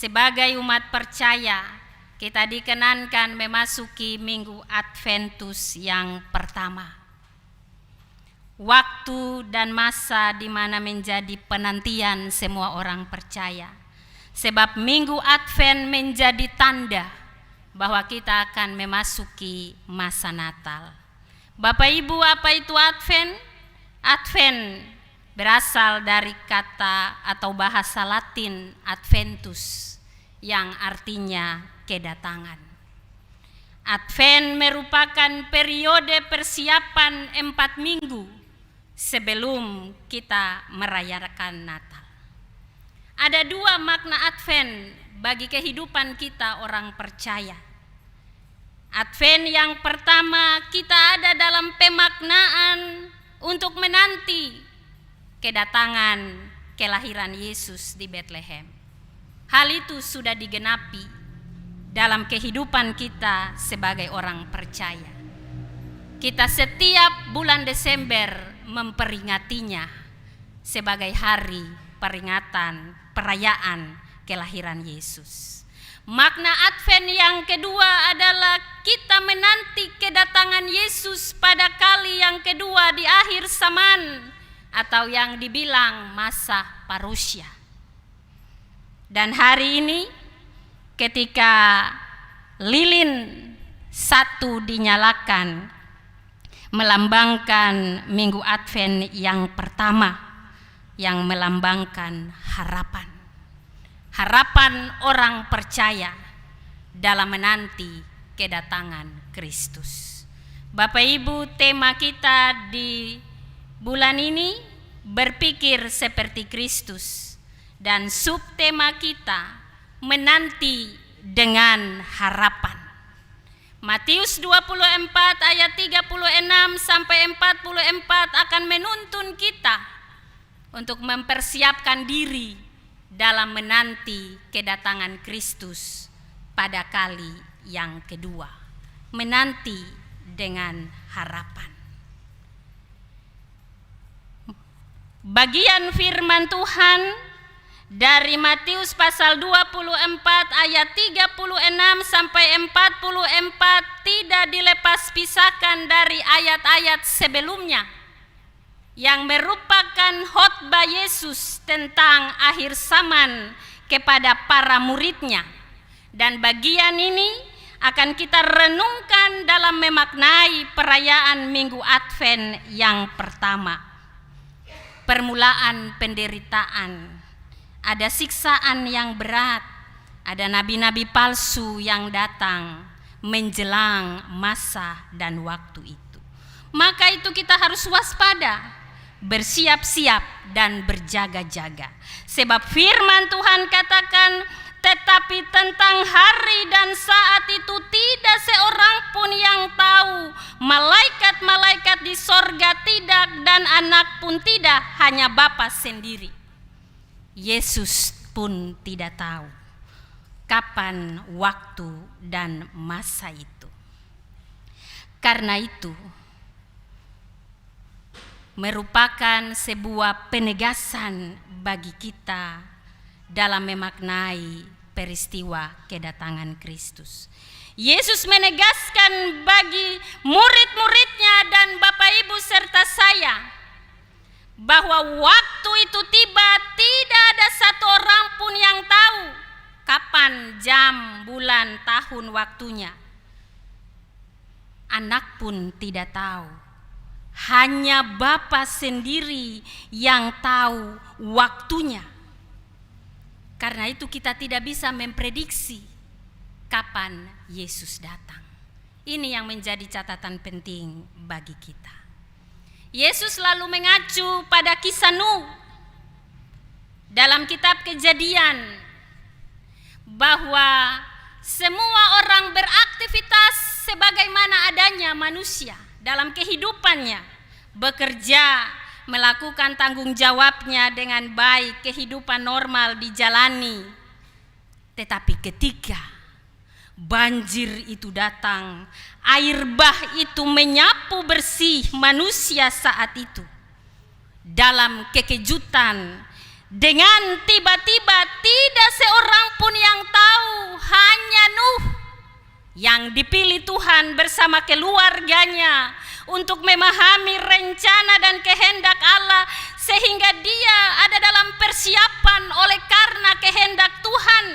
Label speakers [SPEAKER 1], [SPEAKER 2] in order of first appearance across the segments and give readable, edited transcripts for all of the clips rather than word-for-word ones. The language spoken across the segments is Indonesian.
[SPEAKER 1] sebagai umat percaya, kita dikenankan memasuki Minggu Adventus yang pertama. Waktu dan masa di mana menjadi penantian semua orang percaya. Sebab Minggu Advent menjadi tanda bahwa kita akan memasuki masa Natal. Bapak Ibu, apa itu Advent? Advent berasal dari kata atau bahasa Latin Adventus yang artinya kedatangan. Advent merupakan periode persiapan 4 minggu sebelum kita merayakan Natal. Ada 2 makna Advent bagi kehidupan kita orang percaya. Advent yang pertama, kita ada dalam pemaknaan untuk menanti kedatangan kelahiran Yesus di Bethlehem. Hal itu sudah digenapi dalam kehidupan kita sebagai orang percaya. Kita setiap bulan Desember memperingatinya sebagai hari peringatan perayaan kelahiran Yesus. Makna Advent yang kedua adalah kita menanti kedatangan Yesus pada kali yang kedua di akhir zaman, atau yang dibilang masa parusia. Dan hari ini ketika lilin 1 dinyalakan melambangkan Minggu Advent yang pertama, yang melambangkan harapan. Harapan orang percaya dalam menanti kedatangan Kristus. Bapak Ibu, tema kita di bulan ini berpikir seperti Kristus, dan subtema kita menanti dengan harapan. Matius 24 ayat 36 sampai 44 akan menuntun kita untuk mempersiapkan diri dalam menanti kedatangan Kristus pada kali yang kedua. Menanti dengan harapan. Bagian firman Tuhan dari Matius pasal 24 ayat 36 sampai 44 tidak dilepas pisahkan dari ayat-ayat sebelumnya yang merupakan khotbah Yesus tentang akhir zaman kepada para muridnya. Dan bagian ini akan kita renungkan dalam memaknai perayaan Minggu Advent yang pertama. Permulaan penderitaan, ada siksaan yang berat, ada nabi-nabi palsu yang datang menjelang masa dan waktu itu. Maka itu kita harus waspada, bersiap-siap dan berjaga-jaga. Sebab firman Tuhan katakan, tetapi tentang hari dan saat itu tidak seorang pun yang tahu, malaikat-malaikat di sorga tidak, dan anak pun tidak, hanya Bapa sendiri. Yesus pun tidak tahu kapan waktu dan masa itu. Karena itu merupakan sebuah penegasan bagi kita dalam memaknai peristiwa kedatangan Kristus. Yesus menegaskan bagi murid-muridnya dan Bapak Ibu serta saya bahwa waktu itu tiba, tidak ada satu orang pun yang tahu kapan, jam, bulan, tahun waktunya. Anak pun tidak tahu. Hanya Bapa sendiri yang tahu waktunya. Karena itu kita tidak bisa memprediksi kapan Yesus datang. Ini yang menjadi catatan penting bagi kita. Yesus lalu mengacu pada kisah Nuh dalam kitab Kejadian, bahwa semua orang beraktivitas sebagaimana adanya manusia dalam kehidupannya, bekerja, melakukan tanggung jawabnya dengan baik, kehidupan normal dijalani. Tetapi ketika banjir itu datang, air bah itu menyapu bersih manusia saat itu. Dalam kekejutan, dengan tiba-tiba tidak seorang pun yang dipilih Tuhan bersama keluarganya untuk memahami rencana dan kehendak Allah, sehingga dia ada dalam persiapan oleh karena kehendak Tuhan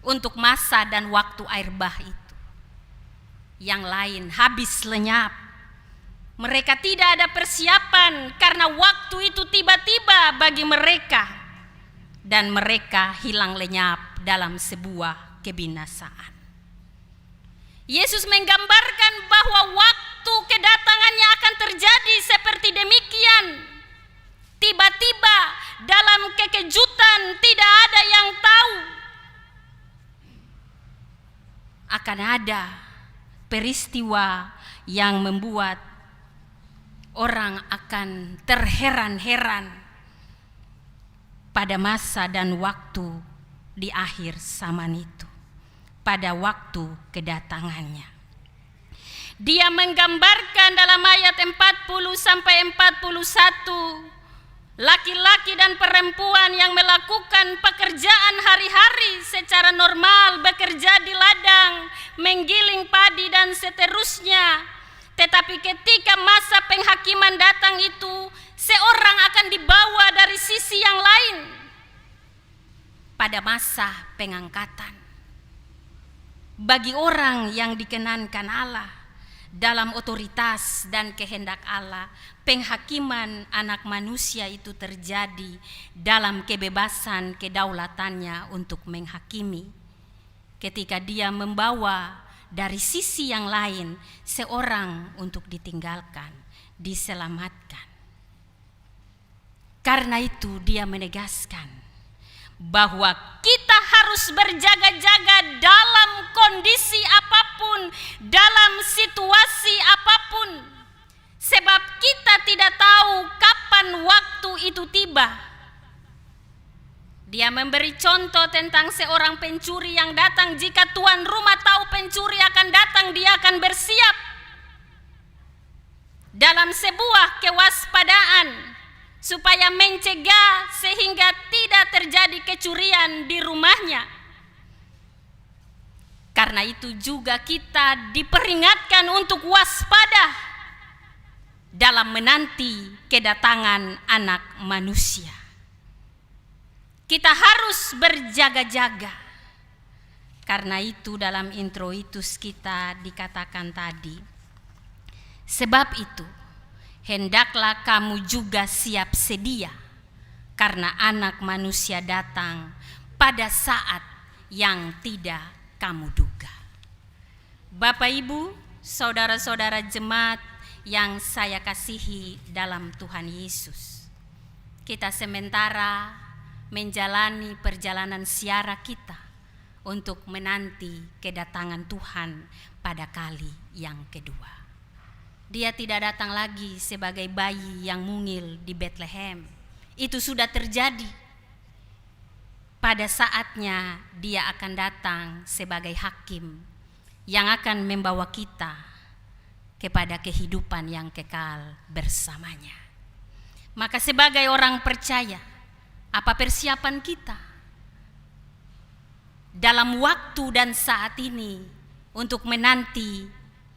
[SPEAKER 1] untuk masa dan waktu air bah itu. Yang lain habis lenyap. Mereka tidak ada persiapan karena waktu itu tiba-tiba bagi mereka, dan mereka hilang lenyap dalam sebuah kebinasaan. Yesus menggambarkan bahwa waktu kedatangannya akan terjadi seperti demikian. Tiba-tiba dalam kekejutan, tidak ada yang tahu. Akan ada peristiwa yang membuat orang akan terheran-heran pada masa dan waktu di akhir zaman itu, pada waktu kedatangannya. Dia menggambarkan dalam ayat 40 sampai 41 laki-laki dan perempuan yang melakukan pekerjaan hari-hari secara normal, bekerja di ladang, menggiling padi dan seterusnya. Tetapi ketika masa penghakiman datang itu, seorang akan dibawa dari sisi yang lain pada masa pengangkatan. Bagi orang yang dikenankan Allah dalam otoritas dan kehendak Allah, penghakiman anak manusia itu terjadi dalam kebebasan kedaulatannya untuk menghakimi. Ketika dia membawa dari sisi yang lain seorang untuk ditinggalkan, diselamatkan. Karena itu dia menegaskan bahwa kita harus berjaga-jaga dalam kondisi apapun, dalam situasi apapun, sebab kita tidak tahu kapan waktu itu tiba. Dia memberi contoh tentang seorang pencuri yang datang. Jika tuan rumah tahu pencuri akan datang, dia akan bersiap dalam sebuah kewaspadaan supaya mencegah sehingga tidak terjadi kecurian di rumahnya. Karena itu juga kita diperingatkan untuk waspada dalam menanti kedatangan anak manusia. Kita harus berjaga-jaga. Karena itu dalam introitus kita dikatakan tadi, sebab itu hendaklah kamu juga siap sedia, karena anak manusia datang pada saat yang tidak kamu duga. Bapak Ibu, saudara-saudara jemaat yang saya kasihi dalam Tuhan Yesus, kita sementara menjalani perjalanan ziarah kita untuk menanti kedatangan Tuhan pada kali yang kedua. Dia tidak datang lagi sebagai bayi yang mungil di Bethlehem. Itu sudah terjadi. Pada saatnya dia akan datang sebagai hakim yang akan membawa kita kepada kehidupan yang kekal bersamanya. Maka sebagai orang percaya, apa persiapan kita dalam waktu dan saat ini untuk menanti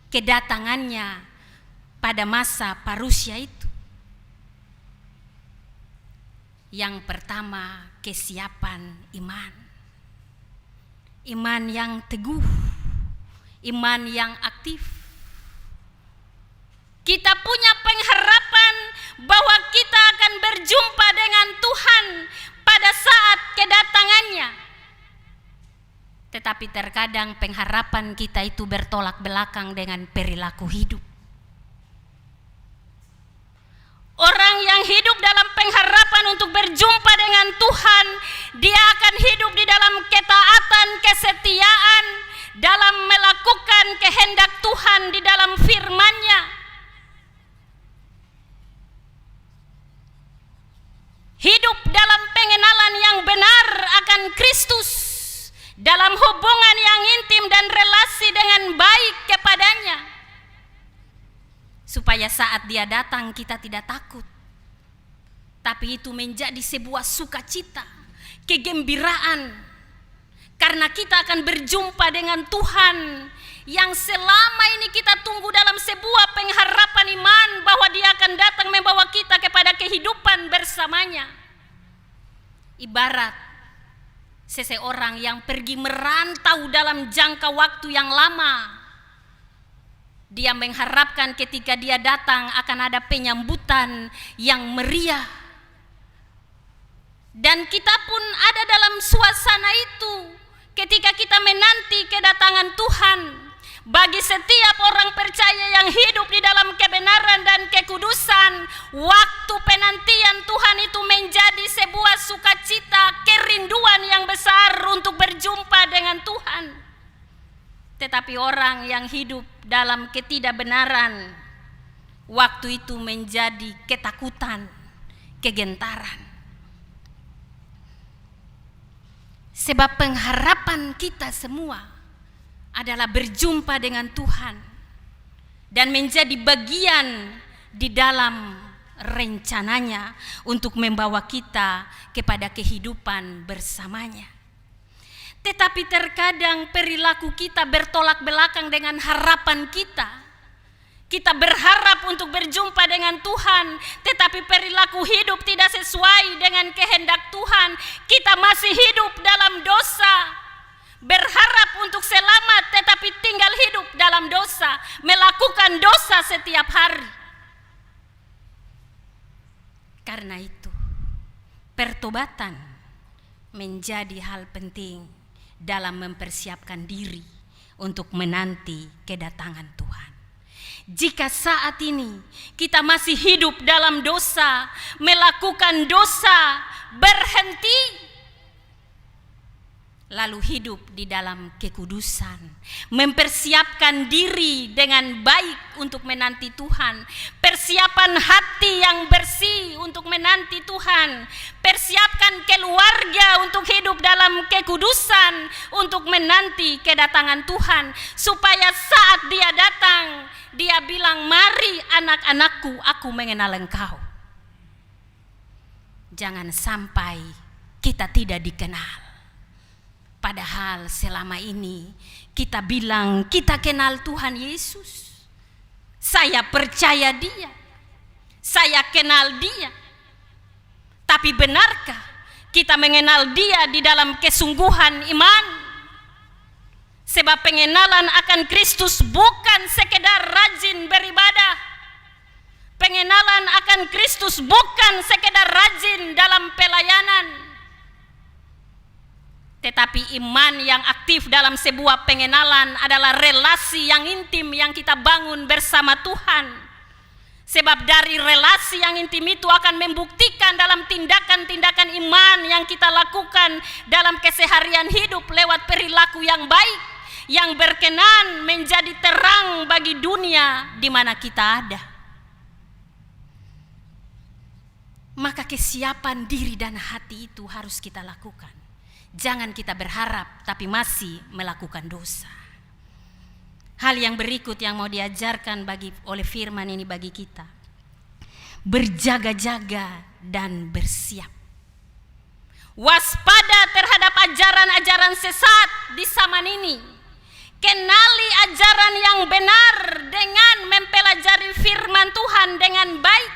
[SPEAKER 1] kedatangannya pada masa parusia itu? Yang pertama, kesiapan iman. Iman yang teguh, iman yang aktif. Kita punya pengharapan bahwa kita akan berjumpa dengan Tuhan pada saat kedatangannya. Tetapi terkadang pengharapan kita itu bertolak belakang dengan perilaku hidup. Orang yang hidup dalam pengharapan untuk berjumpa dengan Tuhan, dia akan hidup di dalam ketaatan, kesetiaan, dalam melakukan kehendak Tuhan di dalam firman-Nya. Hidup dalam pengenalan yang benar akan Kristus, dalam hubungan yang intim dan relasi dengan baik kepadanya, supaya saat dia datang kita tidak takut, tapi itu menjadi sebuah sukacita, kegembiraan, Karena kita akan berjumpa dengan Tuhan yang selama ini kita tunggu dalam sebuah pengharapan iman bahwa Dia akan datang membawa kita kepada kehidupan bersamanya. Ibarat seseorang yang pergi merantau dalam jangka waktu yang lama. Dia mengharapkan ketika dia datang akan ada penyambutan yang meriah. Dan kita pun ada dalam suasana itu ketika kita menanti kedatangan Tuhan. Bagi setiap orang percaya yang hidup di dalam kebenaran dan kekudusan, waktu penantian Tuhan itu menjadi sebuah sukacita, kerinduan yang besar untuk berjumpa dengan Tuhan. Tetapi orang yang hidup dalam ketidakbenaran, waktu itu menjadi ketakutan, kegentaran. Sebab pengharapan kita semua adalah berjumpa dengan Tuhan dan menjadi bagian di dalam rencananya untuk membawa kita kepada kehidupan bersamanya. Tetapi terkadang perilaku kita bertolak belakang dengan harapan kita. Kita berharap untuk berjumpa dengan Tuhan, tetapi perilaku hidup tidak sesuai dengan kehendak Tuhan. Kita masih hidup dalam dosa. Berharap untuk selamat tetapi tinggal hidup dalam dosa, melakukan dosa setiap hari. Karena itu, pertobatan menjadi hal penting dalam mempersiapkan diri untuk menanti kedatangan Tuhan. Jika saat ini kita masih hidup dalam dosa, melakukan dosa, berhenti, lalu hidup di dalam kekudusan, mempersiapkan diri dengan baik untuk menanti Tuhan, persiapan hati yang bersih untuk menanti Tuhan, persiapkan keluarga untuk hidup dalam kekudusan untuk menanti kedatangan Tuhan, supaya saat Dia datang, Dia bilang, "Mari anak-anakku, aku mengenal engkau." Jangan sampai kita tidak dikenal. Padahal selama ini kita bilang kita kenal Tuhan Yesus. Saya percaya Dia. Saya kenal Dia. Tapi benarkah kita mengenal Dia di dalam kesungguhan iman? Sebab pengenalan akan Kristus bukan sekedar rajin beribadah. Pengenalan akan Kristus bukan sekedar rajin dalam pelayanan. Tetapi iman yang aktif dalam sebuah pengenalan adalah relasi yang intim yang kita bangun bersama Tuhan. Sebab dari relasi yang intim itu akan membuktikan dalam tindakan-tindakan iman yang kita lakukan dalam keseharian hidup lewat perilaku yang baik, yang berkenan menjadi terang bagi dunia di mana kita ada. Maka kesiapan diri dan hati itu harus kita lakukan. Jangan kita berharap tapi masih melakukan dosa. Hal yang berikut yang mau diajarkan oleh firman ini bagi kita. Berjaga-jaga dan bersiap. Waspada terhadap ajaran-ajaran sesat di zaman ini. Kenali ajaran yang benar dengan mempelajari firman Tuhan dengan baik.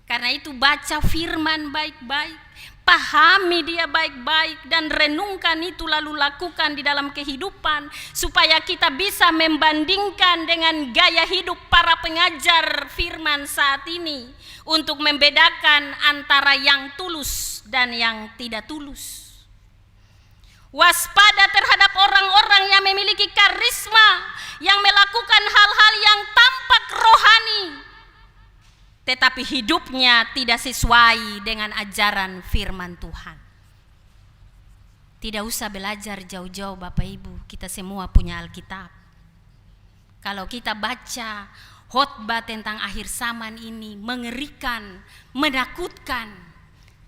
[SPEAKER 1] Karena itu baca firman baik-baik. Pahami dia baik-baik dan renungkan itu lalu lakukan di dalam kehidupan supaya kita bisa membandingkan dengan gaya hidup para pengajar firman saat ini untuk membedakan antara yang tulus dan yang tidak tulus. Waspada terhadap orang-orang yang memiliki karisma, yang melakukan hal-hal yang tampak rohani, tetapi hidupnya tidak sesuai dengan ajaran firman Tuhan. Tidak usah belajar jauh-jauh Bapak Ibu, kita semua punya Alkitab. Kalau kita baca khotbah tentang akhir zaman ini, mengerikan, menakutkan.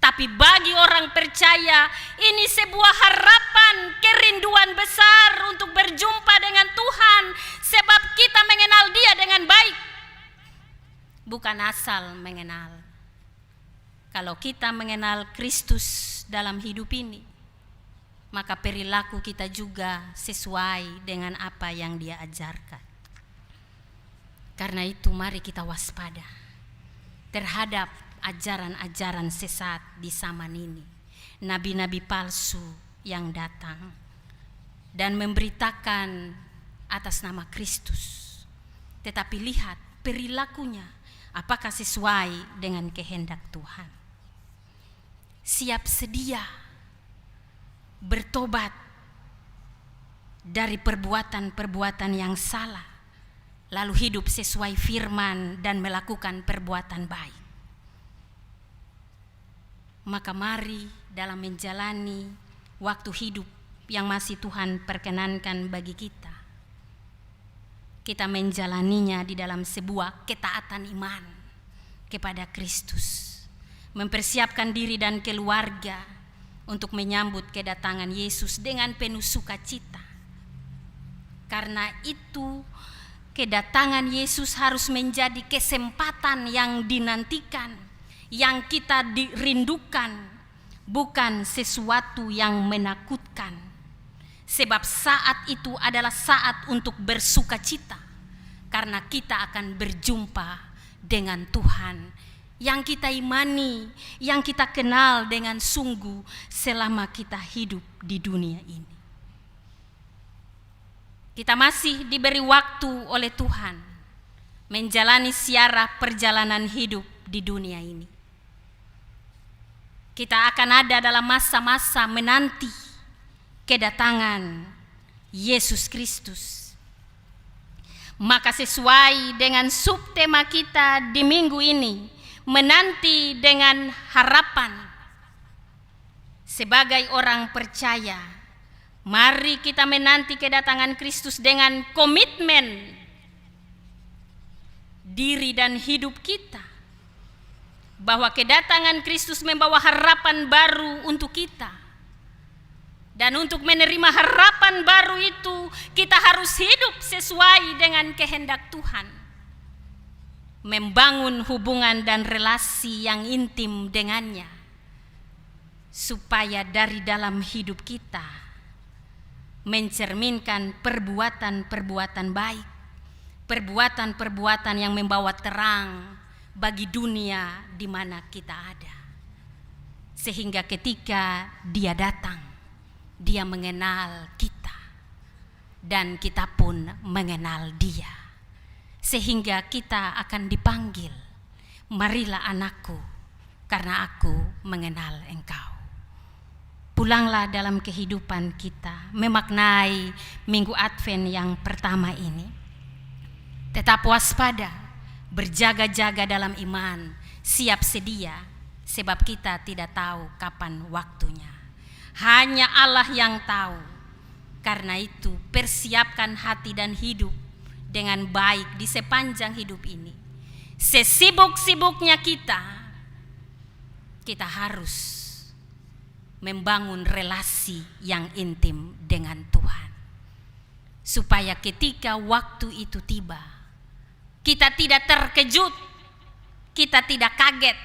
[SPEAKER 1] Tapi bagi orang percaya, ini sebuah harapan, kerinduan besar untuk berjumpa dengan Tuhan. Sebab kita mengenal Dia dengan baik. Bukan asal mengenal. Kalau kita mengenal Kristus dalam hidup ini, maka perilaku kita juga sesuai dengan apa yang Dia ajarkan. Karena itu mari kita waspada terhadap ajaran-ajaran sesat di zaman ini. Nabi-nabi palsu yang datang dan memberitakan atas nama Kristus. Tetapi lihat perilakunya, apakah sesuai dengan kehendak Tuhan. Siap sedia bertobat dari perbuatan-perbuatan yang salah, lalu hidup sesuai firman dan melakukan perbuatan baik. Maka mari dalam menjalani waktu hidup yang masih Tuhan perkenankan bagi kita, kita menjalaninya di dalam sebuah ketaatan iman kepada Kristus, mempersiapkan diri dan keluarga untuk menyambut kedatangan Yesus dengan penuh sukacita. Karena itu kedatangan Yesus harus menjadi kesempatan yang dinantikan, yang kita dirindukan, bukan sesuatu yang menakutkan. Sebab saat itu adalah saat untuk bersukacita, karena kita akan berjumpa dengan Tuhan yang kita imani, yang kita kenal dengan sungguh selama kita hidup di dunia ini. Kita masih diberi waktu oleh Tuhan menjalani siara perjalanan hidup di dunia ini. Kita akan ada dalam masa-masa menanti kedatangan Yesus Kristus. Maka sesuai dengan subtema kita di minggu ini, menanti dengan harapan. Sebagai orang percaya, mari kita menanti kedatangan Kristus dengan komitmen diri dan hidup kita, bahwa kedatangan Kristus membawa harapan baru untuk kita. Dan untuk menerima harapan baru itu, kita harus hidup sesuai dengan kehendak Tuhan. Membangun hubungan dan relasi yang intim dengannya, supaya dari dalam hidup kita mencerminkan perbuatan-perbuatan baik, perbuatan-perbuatan yang membawa terang bagi dunia di mana kita ada. Sehingga ketika Dia datang, Dia mengenal kita dan kita pun mengenal Dia. Sehingga kita akan dipanggil, marilah anakku, karena aku mengenal engkau. Pulanglah dalam kehidupan kita, memaknai minggu Advent yang pertama ini. Tetap waspada, berjaga-jaga dalam iman, siap sedia, sebab kita tidak tahu kapan waktunya. Hanya Allah yang tahu. Karena itu persiapkan hati dan hidup dengan baik di sepanjang hidup ini. Sesibuk-sibuknya kita harus membangun relasi yang intim dengan Tuhan. Supaya ketika waktu itu tiba, kita tidak terkejut, kita tidak kaget,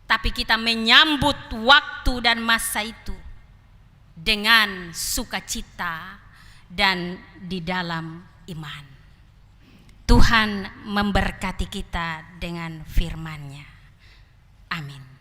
[SPEAKER 1] tapi kita menyambut waktu dan masa itu dengan sukacita dan di dalam iman. Tuhan memberkati kita dengan firman-Nya. Amin.